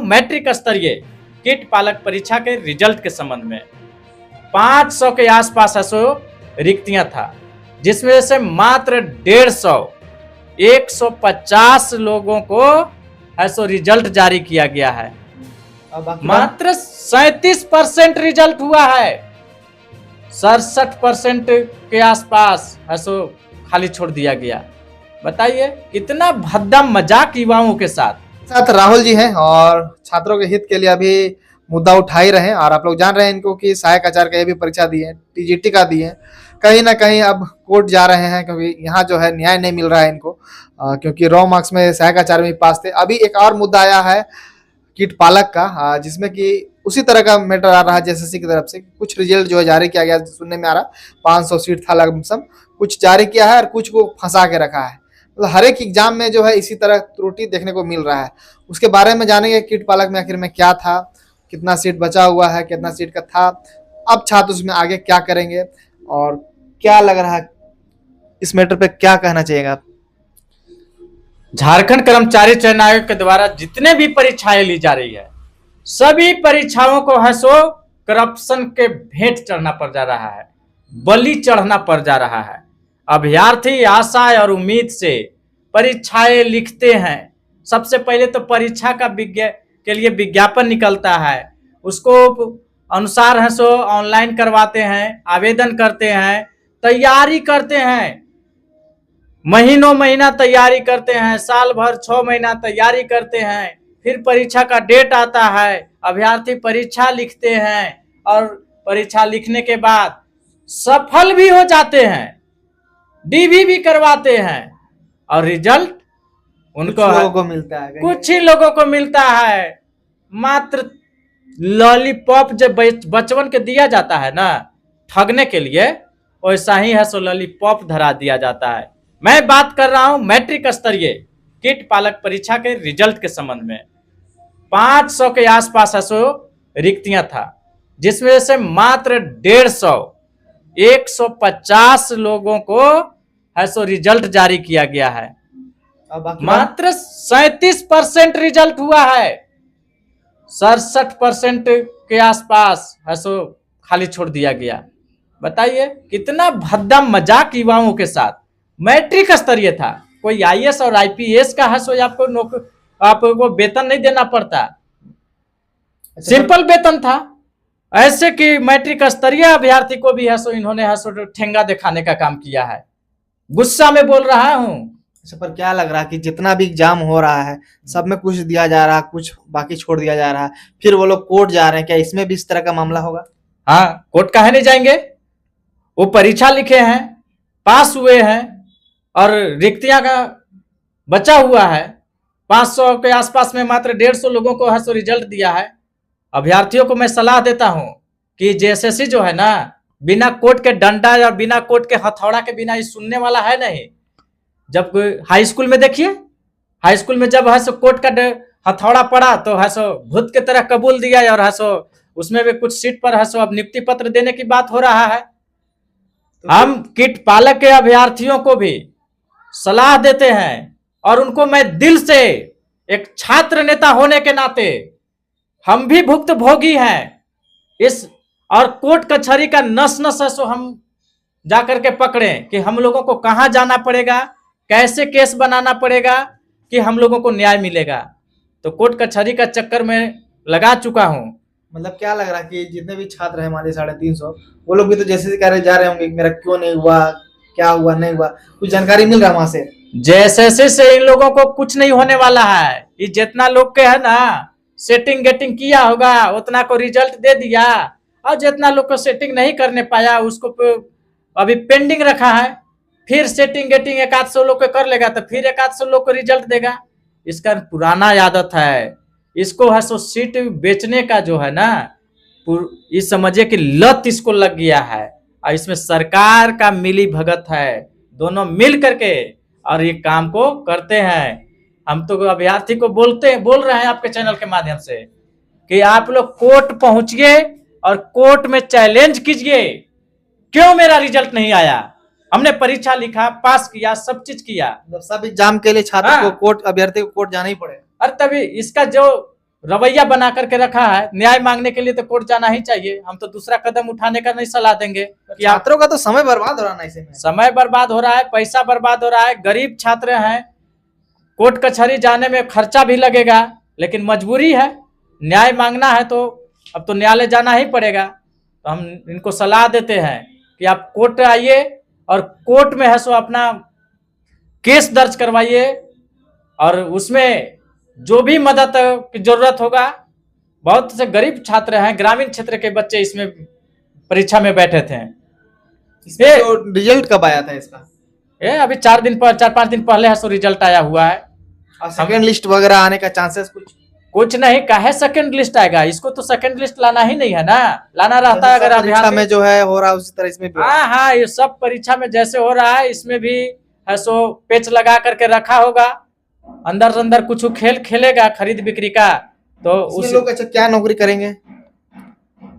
Matric स्तरीय kit पालक परीक्षा के रिजल्ट के संबंध में। 500 के आसपास ऐसो रिक्तियां था, जिसमें से मात्र 150 लोगों को ऐसो रिजल्ट जारी किया गया है। मात्र 37% रिजल्ट हुआ है। 67% के आसपास ऐसो खाली छोड़ दिया गया। बताइए कितना भद्दा मजाक युवाओं के साथ राहुल जी हैं और छात्रों के हित के लिए अभी मुद्दा उठा ही रहे हैं। और आप लोग जान रहे हैं इनको कि सहायक आचार्य का ये भी परीक्षा दी है, टीजीटी का दी है। कहीं ना कहीं अब कोर्ट जा रहे हैं क्योंकि यहाँ जो है न्याय नहीं मिल रहा है इनको, क्योंकि रॉ मार्क्स में सहायक आचार्य में पास थे। अभी एक और मुद्दा आया है किट पालक का, जिसमें कि उसी तरह का मैटर आ रहा है जेएसएससी की तरफ से। कुछ रिजल्ट जो है जारी किया गया, सुनने में आ रहा 500 सीट था लमसम, कुछ जारी किया है और कुछ को फंसा के रखा है। मतलब हर एक एग्जाम में जो है इसी तरह त्रुटि देखने को मिल रहा है। उसके बारे में जानेंगे किट पालक में आखिर में क्या था, कितना सीट बचा हुआ है, कितना सीट का था, अब छात्र उसमें आगे क्या करेंगे और क्या लग रहा है इस मैटर पे क्या कहना चाहिएगा आप? झारखंड कर्मचारी चयन आयोग के द्वारा जितने भी परीक्षाएं ली जा रही है, सभी परीक्षाओं को है सो करप्शन के भेंट चढ़ना पड़ जा रहा है, बलि चढ़ना पड़ जा रहा है। अभ्यर्थी आशा और उम्मीद से परीक्षाएं लिखते हैं। सबसे पहले तो परीक्षा का के लिए विज्ञापन निकलता है, उसको अनुसार है सो ऑनलाइन करवाते हैं, आवेदन करते हैं, तैयारी करते हैं, महीनों महीना तैयारी करते हैं, साल भर 6 महीना तैयारी करते हैं। फिर परीक्षा का डेट आता है, अभ्यर्थी परीक्षा लिखते हैं और परीक्षा लिखने के बाद सफल भी हो जाते हैं, डीवी भी करवाते हैं और रिजल्ट उनको कुछ ही लोगों को मिलता है। मात्र लॉलीपॉप जब बचपन के दिया जाता है ना ठगने के लिए, वैसा ही है सो लॉलीपॉप धरा दिया जाता है। मैं बात कर रहा हूं मैट्रिक स्तरीय किट पालक परीक्षा के रिजल्ट के संबंध में। 500 के आसपास ऐसो रिक्तियां था, जिसमें से मात्र 150 लोगों को ऐसो रिजल्ट जारी किया गया है। मात्र 37% रिजल्ट हुआ है। 67% के आसपास ऐसो खाली छोड़ दिया गया। बताइए कितना भद्दा मजाक युवाओं के साथ। मैट्रिक स्तरीय था, कोई आईएएस और आईपीएस का है सो आपको वेतन नहीं देना पड़ता, सिंपल वेतन था। ऐसे कि मैट्रिक स्तरीय अभ्यर्थी को भी है सो इन्होंने है सो ठेंगा दिखाने का काम किया है। गुस्सा में बोल रहा हूं। अच्छा, पर क्या लग रहा है कि जितना भी एग्जाम हो रहा है सब में कुछ दिया जा रहा है, कुछ बाकी छोड़ दिया जा रहा है, फिर वो लोग कोर्ट जा रहे हैं, क्या इसमें भी इस तरह का मामला होगा? हाँ, कोर्ट काहे नहीं जाएंगे? वो परीक्षा लिखे हैं, पास हुए हैं और रिक्तियां का बचा हुआ है। 500 के आसपास में मात्र 150 लोगों को है सो रिजल्ट दिया है। अभ्यर्थियों को मैं सलाह देता हूं कि जेएसएससी जो है ना, बिना कोर्ट के डंडा या बिना कोर्ट के हथौड़ा के बिना इस सुनने वाला है नहीं। जब हाई स्कूल में देखिए, हाई स्कूल में जब है सो कोर्ट का हथौड़ा पड़ा तो है सो भूत की तरह कबूल दिया और है सो उसमें भी कुछ सीट पर है सो अब नियुक्ति पत्र देने की बात हो रहा है। हम किट पालक के अभ्यर्थियों को भी सलाह देते हैं और उनको मैं दिल से, एक छात्र नेता होने के नाते हम भी भुक्त भोगी हैं इस, और कोर्ट कचहरी का नस नस है सो हम जाकर के पकड़ें कि हम लोगों को कहां जाना पड़ेगा, कैसे केस बनाना पड़ेगा कि हम लोगों को न्याय मिलेगा। तो कोर्ट कचहरी का चक्कर में लगा चुका हूं। मतलब क्या लग रहा है कि जितने भी छात्र हैं हमारे 350, वो लोग भी तो जैसे कह रहे जा रहे होंगे मेरा क्यों नहीं हुआ, क्या हुआ नहीं हुआ, कुछ जानकारी मिल रहा है वहां से? जैसे से इन लोगों को कुछ नहीं होने वाला है। ये जितना लोग के है ना सेटिंग गेटिंग किया होगा उतना को रिजल्ट दे दिया, और जितना लोग को सेटिंग नहीं करने पाया उसको अभी पेंडिंग रखा है। फिर सेटिंग गेटिंग 100 लोग को कर लेगा तो फिर 100 लोग को रिजल्ट देगा। इसका पुराना आदत है। इसको है सो सीट बेचने का जो है ना, इस समझिए कि लत इसको लग गया है और इसमें सरकार का मिली भगत है। दोनों मिल करके और ये काम को करते हैं। हम तो अभ्यर्थी को बोल रहे हैं आपके चैनल के माध्यम से कि आप लोग कोर्ट पहुंचिए और कोर्ट में चैलेंज कीजिए, क्यों मेरा रिजल्ट नहीं आया? हमने परीक्षा लिखा, पास किया, सब चीज किया। सब एग्जाम के लिए छात्र को कोर्ट, अभ्यर्थी को कोर्ट जाना ही पड़े। और तभी इसका जो रवैया बना करके रखा है। न्याय मांगने के लिए तो कोर्ट जाना ही चाहिए। हम तो दूसरा कदम उठाने का नहीं सलाह देंगे कि आप, छात्रों का तो समय बर्बाद हो रहा है, ऐसे में समय बर्बाद हो रहा है, पैसा बर्बाद हो रहा है, गरीब छात्र हैं, कोर्ट कचहरी जाने में खर्चा भी लगेगा, लेकिन मजबूरी है, न्याय मांगना है तो अब तो न्यायालय जाना ही पड़ेगा। तो हम इनको सलाह देते हैं कि आप कोर्ट आइए और कोर्ट में है सो अपना केस दर्ज करवाइए, और उसमें जो भी मदद की जरूरत होगा, बहुत से गरीब छात्र हैं, ग्रामीण क्षेत्र के बच्चे इसमें परीक्षा में बैठे थे। इसमें तो रिजल्ट कब आया था इसका? ये अभी 4-5 दिन पहले है सो रिजल्ट आया हुआ है। और सेकंड लिस्ट वगैरह आने का चांसेस कुछ नहीं, काहे सेकंड लिस्ट आएगा? इसको तो सेकंड लिस्ट लाना ही नहीं है ना, लाना रहता है अगर परीक्षा में जो है हो रहा है उसी तरह इसमें भी। हाँ हाँ, ये सब परीक्षा में जैसे हो रहा है इसमें भी है सो पेच लगा करके रखा होगा, अंदर अंदर कुछ खेल खेलेगा खरीद बिक्री का। तो उस लोग अच्छा क्या नौकरी करेंगे?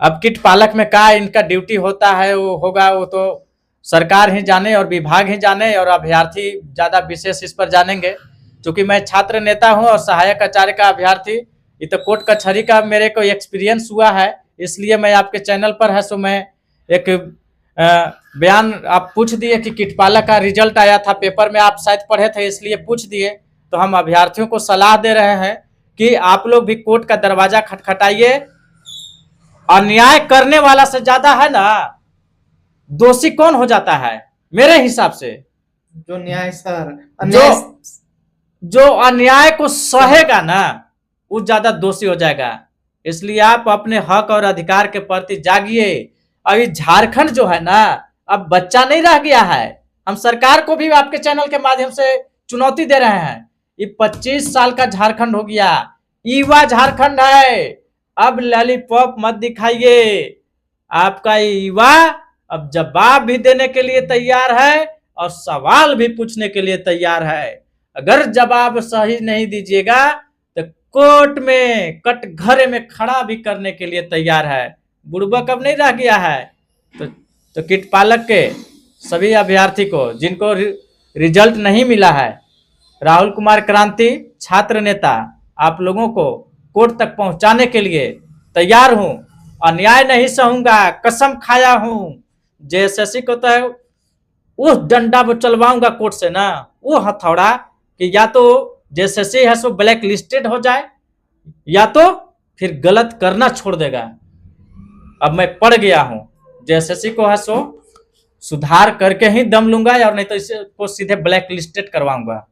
अब कीट पालक में क्या इनका ड्यूटी होता है वो होगा, वो तो सरकार ही जाने और विभाग ही जाने, और अभ्यर्थी ज्यादा विशेष इस पर जानेंगे। क्योंकि मैं छात्र नेता हूं और सहायक आचार्य का अभ्यर्थी, ये तो कोर्ट कचहरी का मेरे को एक्सपीरियंस हुआ है, इसलिए मैं आपके चैनल पर है सो मैं एक बयान, आप पूछ दिए कि कीट पालक का रिजल्ट आया था, पेपर में आप शायद पढ़े थे इसलिए पूछ दिए। तो हम अभ्यर्थियों को सलाह दे रहे हैं कि आप लोग भी कोर्ट का दरवाजा खटखटाइए। अन्याय करने वाला से ज्यादा है ना दोषी कौन हो जाता है मेरे हिसाब से? जो न्याय सर जो अन्याय को सहेगा ना वो ज्यादा दोषी हो जाएगा। इसलिए आप अपने हक और अधिकार के प्रति जागिए। अभी झारखंड जो है ना अब बच्चा नहीं रह गया है। हम सरकार को भी आपके चैनल के माध्यम से चुनौती दे रहे हैं, ये 25 साल का झारखंड हो गया, युवा झारखंड है। अब लॉलीपॉप मत दिखाइए, आपका युवा अब जवाब भी देने के लिए तैयार है और सवाल भी पूछने के लिए तैयार है। अगर जवाब सही नहीं दीजिएगा तो कोर्ट में कटघरे में खड़ा भी करने के लिए तैयार है। बुड़बक अब नहीं रह गया है। तो कीट पालक के सभी अभ्यर्थी को जिनको रिजल्ट नहीं मिला है, राहुल कुमार क्रांति छात्र नेता आप लोगों को कोर्ट तक पहुंचाने के लिए तैयार हूं। अन्याय नहीं सहूंगा, कसम खाया हूं। जेएसएससी को तो उस डंडा वो चलवाऊंगा कोर्ट से ना, वो हथौड़ा, कि या तो जेएसएससी है सो ब्लैक लिस्टेड हो जाए या तो फिर गलत करना छोड़ देगा। अब मैं पढ़ गया हूं, जेएसएससी को है सो सुधार करके ही दम लूंगा, और नहीं तो इसे को सीधे ब्लैक लिस्टेड करवाऊंगा।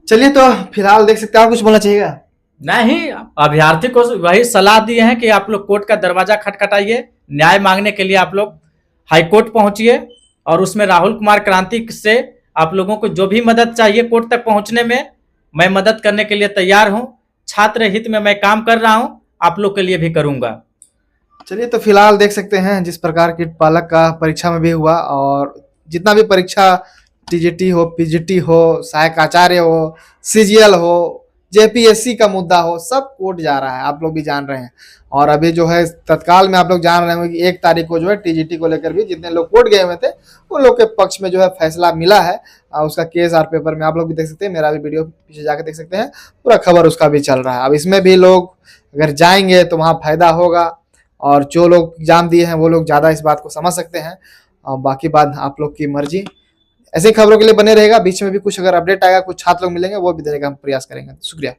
चलिए, तो फिलहाल देख सकते हैं, कुछ बोलना चाहिएगा? नहीं, अभ्यर्थी को वही सलाह दिए हैं कि आप लोग कोर्ट का दरवाजा खटखटाइए, न्याय मांगने के लिए आप लोग हाई कोर्ट पहुंचिए, और उसमें राहुल कुमार क्रांति से आप लोगों को जो भी मदद चाहिए कोर्ट तक पहुंचने में मैं मदद करने के लिए तैयार हूं। छात्र हित में मैं काम कर रहा हूं, आप लोग के लिए भी करूंगा। चलिए, तो फिलहाल देख सकते हैं जिस प्रकार कीट पालक का परीक्षा में भी हुआ, और जितना भी परीक्षा टीजीटी हो, पीजीटी हो, सहायक आचार्य हो, सीजीएल हो, जेपीएससी का मुद्दा हो, सब कोर्ट जा रहा है, आप लोग भी जान रहे हैं। और अभी जो है तत्काल में आप लोग जान रहे हैं कि 1 तारीख को जो है टीजीटी को लेकर भी जितने लोग कोर्ट गए हुए थे उन लोग के पक्ष में जो है फैसला मिला है। उसका केस और पेपर में आप लोग भी देख सकते हैं, मेरा भी वीडियो पीछे जाकर देख सकते हैं, पूरा खबर उसका भी चल रहा है। अब इसमें भी लोग अगर जाएंगे तो वहाँ फायदा होगा, और जो लोग एग्जाम दिए हैं वो लोग ज़्यादा इस बात को समझ सकते हैं, और बाकी बात आप लोग की मर्जी। ऐसे खबरों के लिए बने रहेगा, बीच में भी कुछ अगर अपडेट आएगा, कुछ छात्र लोग मिलेंगे वो भी देने का हम प्रयास करेंगे। शुक्रिया।